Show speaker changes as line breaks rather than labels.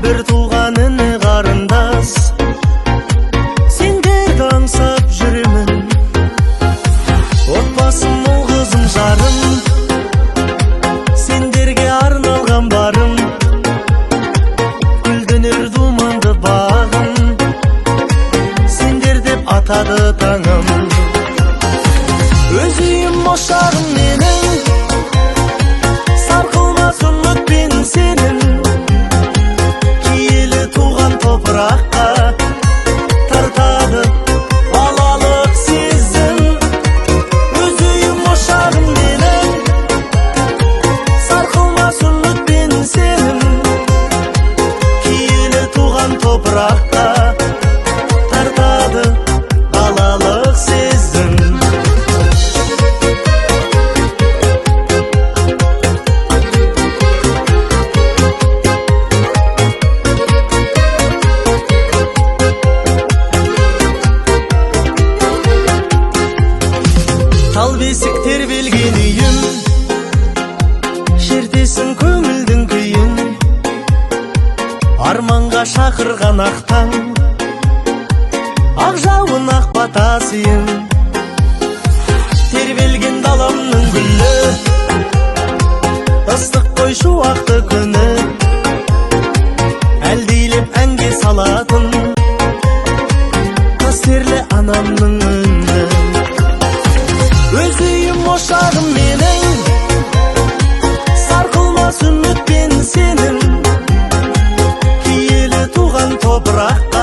бір туған іні қарындас, сендерді аңсап жүремін. Отбасым, ұл қызым, жарым, сендерге арналған барым. Гүлденер думанды бағым, сендер деп атады таңым. Өз үйім, ошағым менің, сарқылмас үмітпен сенің. Киелі туған топыраққа тартады балалық сезім. Өз үйім, ошағым менің, сарқылмас үмітпен сенің. Киелі туған топыраққа тартады балалық сезім. Тал бесік тербелген үйім, шертесің көңілдің күйін. Арманға шақырған ақтаң, ақ жауын ақ батасыйын. Тербелген даламның гүлі, ыстық қой шуақты күні. Әлдейлеп әнге салатын қастерлі анамның үні. Өз үйім, ошағым менің, сарқылмас үмітпен сенің. Киелі туған топыраққа